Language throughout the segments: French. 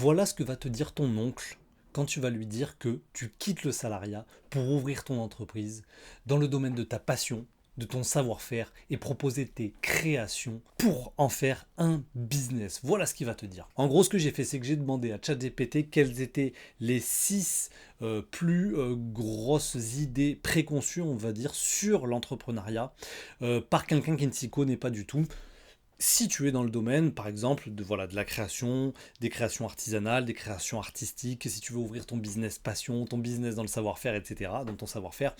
Voilà ce que va te dire ton oncle quand tu vas lui dire que tu quittes le salariat pour ouvrir ton entreprise dans le domaine de ta passion, de ton savoir-faire et proposer tes créations pour en faire un business. Voilà ce qu'il va te dire. En gros, ce que j'ai fait, c'est que j'ai demandé à ChatGPT quelles étaient les 6 plus grosses idées préconçues, on va dire, sur l'entrepreneuriat par quelqu'un qui ne s'y connaît pas du tout. Si tu es dans le domaine, par exemple, de la création, des créations artisanales, des créations artistiques, si tu veux ouvrir ton business passion, ton business dans le savoir-faire, etc., dans ton savoir-faire.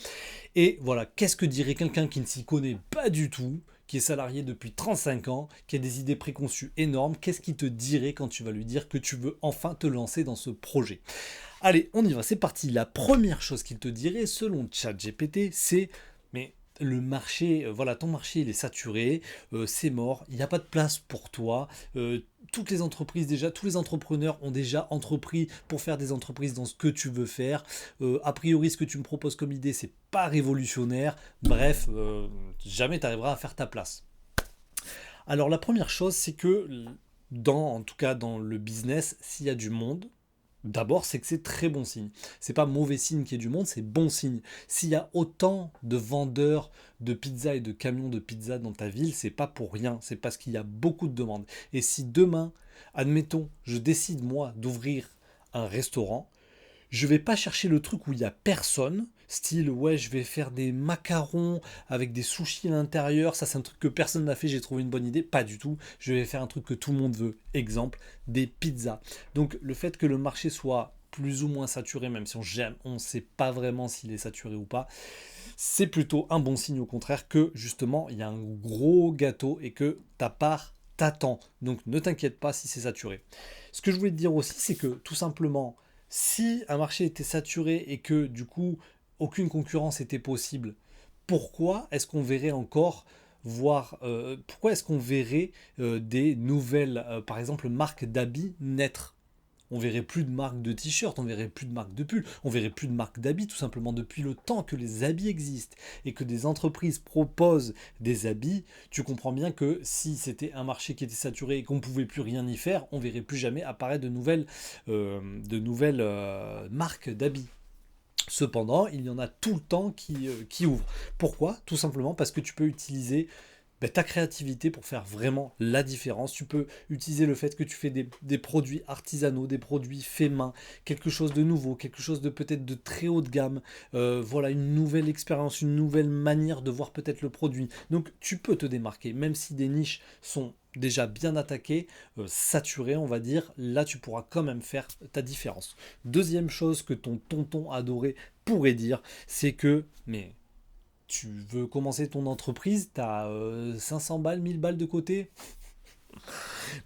Et voilà, qu'est-ce que dirait quelqu'un qui ne s'y connaît pas du tout, qui est salarié depuis 35 ans, qui a des idées préconçues énormes, qu'est-ce qu'il te dirait quand tu vas lui dire que tu veux enfin te lancer dans ce projet? Allez, on y va, c'est parti. La première chose qu'il te dirait, selon ChatGPT, c'est mais le marché, voilà, ton marché il est saturé, c'est mort, il n'y a pas de place pour toi. Toutes les entreprises déjà, tous les entrepreneurs ont déjà entrepris pour faire des entreprises dans ce que tu veux faire. A priori, ce que tu me proposes comme idée, c'est pas révolutionnaire. Bref, jamais tu arriveras à faire ta place. Alors la première chose, c'est que en tout cas dans le business, s'il y a du monde, d'abord, c'est que c'est très bon signe. C'est pas mauvais signe qu'il y ait du monde, c'est bon signe. S'il y a autant de vendeurs de pizza et de camions de pizza dans ta ville, c'est pas pour rien, c'est parce qu'il y a beaucoup de demandes. Et si demain, admettons, je décide moi d'ouvrir un restaurant, je vais pas chercher le truc où il y a personne, style ouais, je vais faire des macarons avec des sushis à l'intérieur, ça c'est un truc que personne n'a fait, j'ai trouvé une bonne idée, pas du tout. Je vais faire un truc que tout le monde veut, exemple, des pizzas. Donc le fait que le marché soit plus ou moins saturé, même si on ne sait pas vraiment s'il est saturé ou pas, c'est plutôt un bon signe au contraire que justement il y a un gros gâteau et que ta part t'attend. Donc ne t'inquiète pas si c'est saturé. Ce que je voulais te dire aussi, c'est que tout simplement, si un marché était saturé et que du coup aucune concurrence était possible, pourquoi est-ce qu'on verrait encore pourquoi est-ce qu'on verrait des nouvelles, par exemple, marques d'habits naître? On verrait plus de marques de t-shirts, on verrait plus de marques de pulls, on verrait plus de marques d'habits, tout simplement depuis le temps que les habits existent et que des entreprises proposent des habits. Tu comprends bien que si c'était un marché qui était saturé et qu'on ne pouvait plus rien y faire, on verrait plus jamais apparaître de nouvelles marques d'habits. Cependant, il y en a tout le temps qui ouvrent. Pourquoi? Tout simplement parce que tu peux utiliser ta créativité pour faire vraiment la différence. Tu peux utiliser le fait que tu fais des produits artisanaux, des produits faits main, quelque chose de nouveau, quelque chose de peut-être de très haut de gamme. Voilà, une nouvelle expérience, une nouvelle manière de voir peut-être le produit. Donc tu peux te démarquer, même si des niches sont déjà bien attaquées, saturées, on va dire, là tu pourras quand même faire ta différence. Deuxième chose que ton tonton adoré pourrait dire, c'est que, mais tu veux commencer ton entreprise, tu as 500 balles, 1000 balles de côté.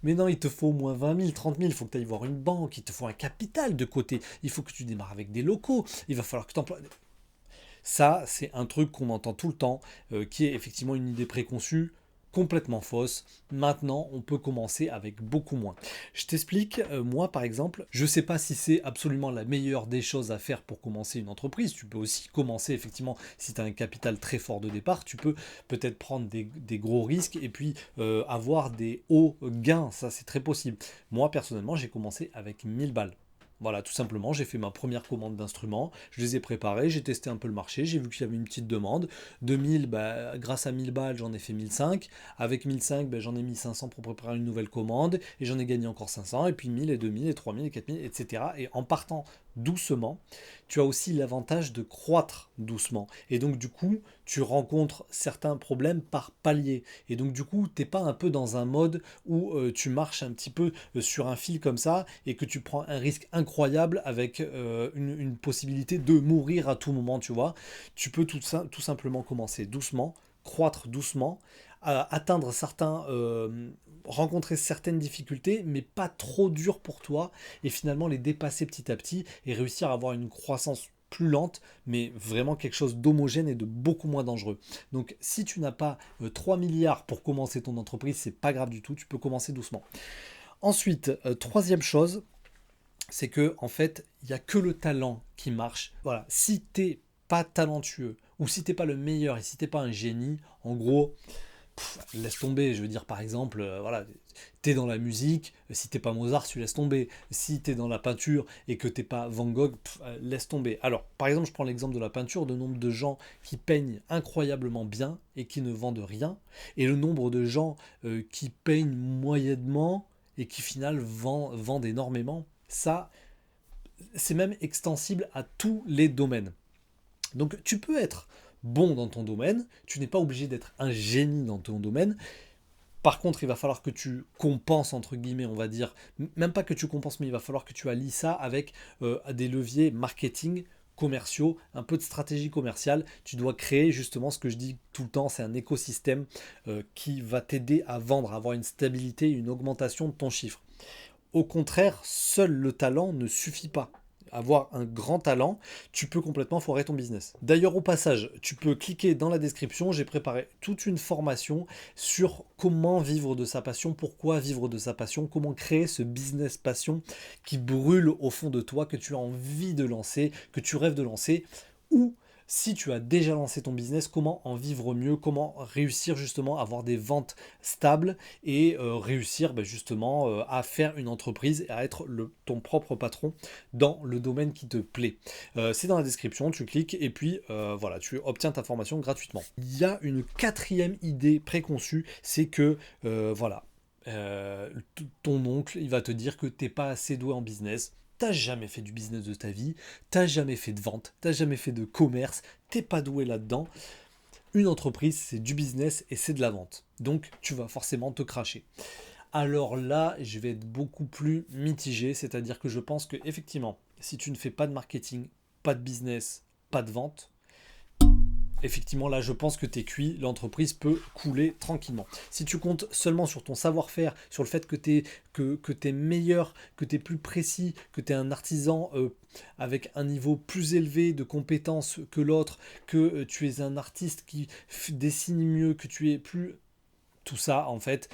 Mais non, il te faut au moins 20 000, 30 000, il faut que tu ailles voir une banque, il te faut un capital de côté, il faut que tu démarres avec des locaux, il va falloir que tu emploies. Ça, c'est un truc qu'on entend tout le temps, qui est effectivement une idée préconçue, complètement fausse. Maintenant, on peut commencer avec beaucoup moins. Je t'explique, moi par exemple, je ne sais pas si c'est absolument la meilleure des choses à faire pour commencer une entreprise. Tu peux aussi commencer, effectivement, si tu as un capital très fort de départ, tu peux peut-être prendre des gros risques et puis avoir des hauts gains. Ça, c'est très possible. Moi, personnellement, j'ai commencé avec 1000 balles. Voilà, tout simplement, j'ai fait ma première commande d'instruments, je les ai préparés, j'ai testé un peu le marché, j'ai vu qu'il y avait une petite demande. 2000, bah, grâce à 1000 balles, j'en ai fait 1005. Avec 1005, bah, j'en ai mis 500 pour préparer une nouvelle commande, et j'en ai gagné encore 500, et puis 1000, et 2000, et 3000, et 4000, etc. Et en partant doucement, tu as aussi l'avantage de croître doucement. Et donc, du coup, tu rencontres certains problèmes par palier. Et donc, du coup, t'es pas un peu dans un mode où tu marches un petit peu sur un fil comme ça et que tu prends un risque incroyable avec une possibilité de mourir à tout moment, tu vois. Tu peux tout simplement commencer doucement, croître doucement, atteindre rencontrer certaines difficultés, mais pas trop dur pour toi, et finalement les dépasser petit à petit et réussir à avoir une croissance plus lente, mais vraiment quelque chose d'homogène et de beaucoup moins dangereux. Donc si tu n'as pas 3 milliards pour commencer ton entreprise, c'est pas grave du tout, tu peux commencer doucement. Ensuite, troisième chose, c'est que en fait, il n'y a que le talent qui marche. Voilà, si t'es pas talentueux, ou si t'es pas le meilleur et si t'es pas un génie, en gros, laisse tomber. Je veux dire, par exemple, voilà, t'es dans la musique, si t'es pas Mozart, tu laisses tomber. Si t'es dans la peinture et que t'es pas Van Gogh, laisse tomber. Alors, par exemple, je prends l'exemple de la peinture, le nombre de gens qui peignent incroyablement bien et qui ne vendent rien, et le nombre de gens qui peignent moyennement et qui, final, vendent énormément. Ça, c'est même extensible à tous les domaines. Donc tu peux être bon dans ton domaine, tu n'es pas obligé d'être un génie dans ton domaine. Par contre, il va falloir que tu compenses, entre guillemets, on va dire, même pas que tu compenses, mais il va falloir que tu allies ça avec des leviers marketing, commerciaux, un peu de stratégie commerciale. Tu dois créer justement ce que je dis tout le temps, c'est un écosystème qui va t'aider à vendre, à avoir une stabilité, une augmentation de ton chiffre. Au contraire, seul le talent ne suffit pas. Avoir un grand talent, tu peux complètement foirer ton business. D'ailleurs, au passage, tu peux cliquer dans la description, j'ai préparé toute une formation sur comment vivre de sa passion, pourquoi vivre de sa passion, comment créer ce business passion qui brûle au fond de toi, que tu as envie de lancer, que tu rêves de lancer, ou si tu as déjà lancé ton business, comment en vivre mieux, comment réussir justement à avoir des ventes stables et réussir justement à faire une entreprise et à être ton propre patron dans le domaine qui te plaît. C'est dans la description, tu cliques et puis voilà, tu obtiens ta formation gratuitement. Il y a une quatrième idée préconçue, c'est que voilà, ton oncle, il va te dire que t'es pas assez doué en business. T'as jamais fait du business de ta vie, t'as jamais fait de vente, t'as jamais fait de commerce, t'es pas doué là-dedans. Une entreprise, c'est du business et c'est de la vente. Donc, tu vas forcément te cracher. Alors là, je vais être beaucoup plus mitigé, c'est-à-dire que je pense que effectivement, si tu ne fais pas de marketing, pas de business, pas de vente, effectivement, là, je pense que tu es cuit, l'entreprise peut couler tranquillement. Si tu comptes seulement sur ton savoir-faire, sur le fait que tu es meilleur, que tu es plus précis, que tu es un artisan avec un niveau plus élevé de compétences que l'autre, que tu es un artiste qui dessine mieux, que tu es plus... Tout ça, en fait,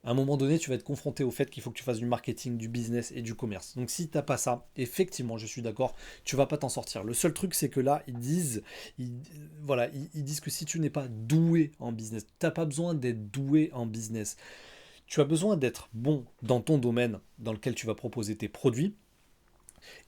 à un moment donné, tu vas être confronté au fait qu'il faut que tu fasses du marketing, du business et du commerce. Donc si tu n'as pas ça, effectivement, je suis d'accord, tu vas pas t'en sortir. Le seul truc, c'est que là, voilà, ils disent que si tu n'es pas doué en business, tu n'as pas besoin d'être doué en business. Tu as besoin d'être bon dans ton domaine dans lequel tu vas proposer tes produits.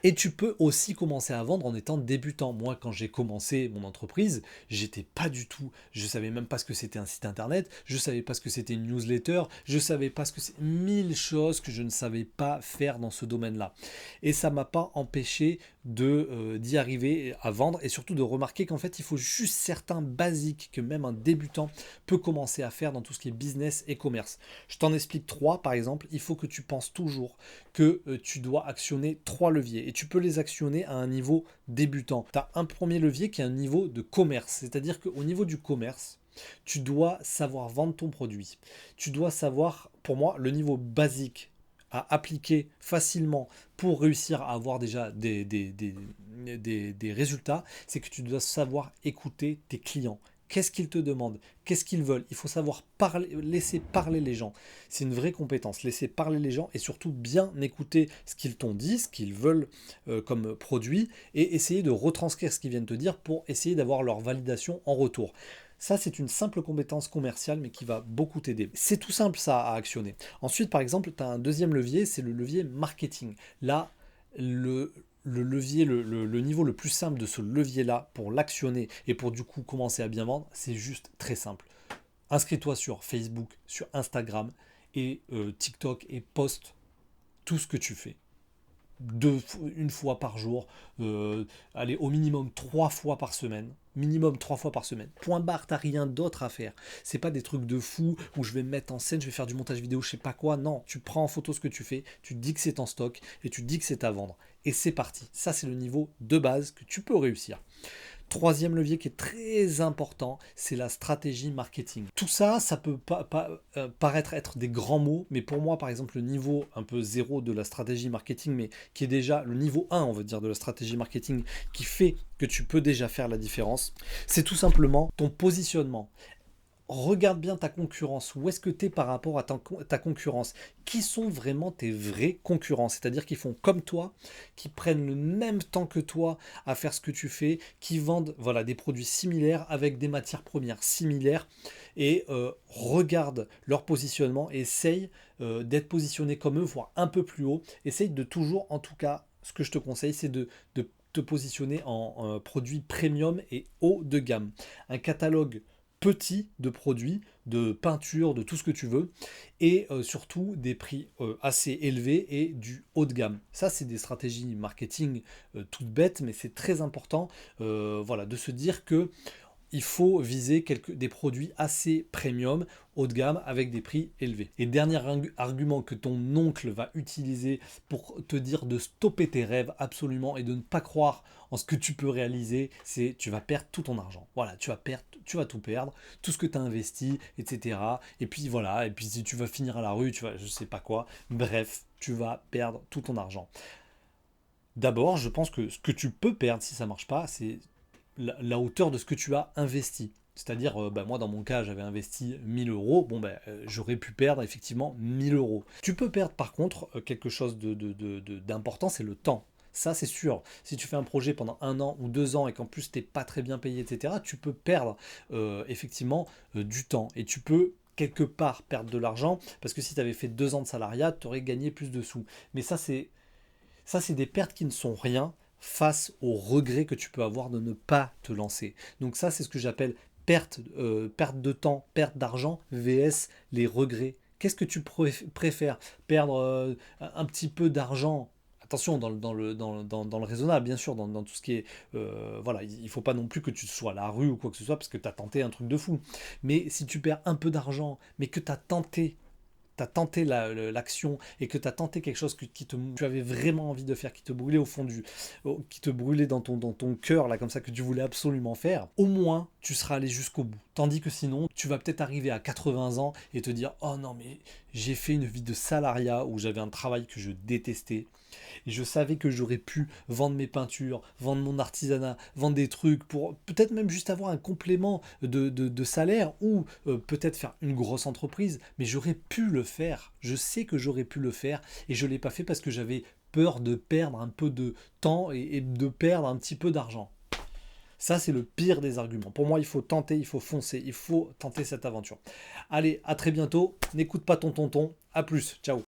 Et tu peux aussi commencer à vendre en étant débutant. Moi, quand j'ai commencé mon entreprise, j'étais pas du tout, je savais même pas ce que c'était un site internet, je savais pas ce que c'était une newsletter, je savais pas ce que c'est, 1000 choses que je ne savais pas faire dans ce domaine-là. Et ça m'a pas empêché d'y arriver à vendre et surtout de remarquer qu'en fait, il faut juste certains basiques que même un débutant peut commencer à faire dans tout ce qui est business et commerce. Je t'en explique trois, par exemple. Il faut que tu penses toujours que tu dois actionner trois leviers et tu peux les actionner à un niveau débutant. Tu as un premier levier qui est un niveau de commerce, c'est-à-dire qu'au niveau du commerce, tu dois savoir vendre ton produit. Tu dois savoir, pour moi, le niveau basique à appliquer facilement pour réussir à avoir déjà des résultats, c'est que tu dois savoir écouter tes clients. Qu'est-ce qu'ils te demandent? Qu'est-ce qu'ils veulent? Il faut savoir laisser parler les gens. C'est une vraie compétence, laisser parler les gens et surtout bien écouter ce qu'ils t'ont dit, ce qu'ils veulent comme produit et essayer de retranscrire ce qu'ils viennent te dire pour essayer d'avoir leur validation en retour. Ça, c'est une simple compétence commerciale, mais qui va beaucoup t'aider. C'est tout simple, ça, à actionner. Ensuite, par exemple, tu as un deuxième levier, c'est le levier marketing. Là, le levier, le niveau le plus simple de ce levier-là pour l'actionner et pour du coup commencer à bien vendre, c'est juste très simple. Inscris-toi sur Facebook, sur Instagram et TikTok et poste tout ce que tu fais. Une fois par jour, allez, au minimum 3 fois par semaine. Minimum 3 fois par semaine. Point barre, t'as rien d'autre à faire. C'est pas des trucs de fou où je vais me mettre en scène, je vais faire du montage vidéo, je sais pas quoi. Non, tu prends en photo ce que tu fais, tu dis que c'est en stock et tu dis que c'est à vendre. Et c'est parti. Ça, c'est le niveau de base que tu peux réussir. Troisième levier qui est très important, c'est la stratégie marketing. Tout ça, ça peut paraître être des grands mots, mais pour moi, par exemple, le niveau un peu zéro de la stratégie marketing, mais qui est déjà le niveau 1, on va dire, de la stratégie marketing, qui fait que tu peux déjà faire la différence, c'est tout simplement ton positionnement. regarde bien ta concurrence. Où est-ce que tu es par rapport à ta concurrence? Qui sont vraiment tes vrais concurrents? C'est-à-dire qui font comme toi, qui prennent le même temps que toi à faire ce que tu fais, qui vendent voilà, des produits similaires avec des matières premières similaires et regarde leur positionnement, essaye d'être positionné comme eux, voire un peu plus haut. Essaye de toujours, en tout cas, ce que je te conseille, c'est de te positionner en produits premium et haut de gamme. Un catalogue petit de produits, de peinture, de tout ce que tu veux, et surtout des prix assez élevés et du haut de gamme. Ça, c'est des stratégies marketing toutes bêtes, mais c'est très important voilà, de se dire que il faut viser des produits assez premium, haut de gamme, avec des prix élevés. Et dernier argument que ton oncle va utiliser pour te dire de stopper tes rêves absolument et de ne pas croire en ce que tu peux réaliser, c'est tu vas perdre tout ton argent. Voilà, tu vas tout perdre, tout ce que tu as investi, etc. Et puis voilà, et puis si tu vas finir à la rue, tu vas, je sais pas quoi, bref, tu vas perdre tout ton argent. D'abord, je pense que ce que tu peux perdre si ça marche pas, c'est la hauteur de ce que tu as investi. C'est-à-dire, bah, moi dans mon cas, j'avais investi 1000 euros. Bon, bah, j'aurais pu perdre effectivement 1000 euros. Tu peux perdre par contre quelque chose d'important, c'est le temps. Ça, c'est sûr. Si tu fais un projet pendant 1 an ou 2 ans et qu'en plus t'es pas très bien payé, etc., tu peux perdre effectivement du temps. Et tu peux quelque part perdre de l'argent parce que si tu avais fait 2 ans de salariat, tu aurais gagné plus de sous. Mais ça, c'est des pertes qui ne sont rien face au regret que tu peux avoir de ne pas te lancer. Donc ça, c'est ce que j'appelle perte de temps, perte d'argent, vs les regrets. Qu'est-ce que tu préfères? Perdre un petit peu d'argent. Attention, dans le raisonnable, bien sûr, dans tout ce qui est... voilà, il ne faut pas non plus que tu sois à la rue ou quoi que ce soit, parce que tu as tenté un truc de fou. Mais si tu perds un peu d'argent, mais que tu as tenté l'action et que tu as tenté quelque chose tu avais vraiment envie de faire, qui te brûlait au fond qui te brûlait dans ton cœur, là, comme ça, que tu voulais absolument faire, au moins, tu seras allé jusqu'au bout. Tandis que sinon, tu vas peut-être arriver à 80 ans et te dire, oh non, mais j'ai fait une vie de salariat où j'avais un travail que je détestais. Et je savais que j'aurais pu vendre mes peintures, vendre mon artisanat, vendre des trucs pour peut-être même juste avoir un complément de salaire ou peut-être faire une grosse entreprise. Mais j'aurais pu le faire. Je sais que j'aurais pu le faire et je ne l'ai pas fait parce que j'avais peur de perdre un peu de temps et de perdre un petit peu d'argent. Ça, c'est le pire des arguments. Pour moi, il faut tenter, il faut foncer, il faut tenter cette aventure. Allez, à très bientôt. N'écoute pas ton tonton. À plus. Ciao.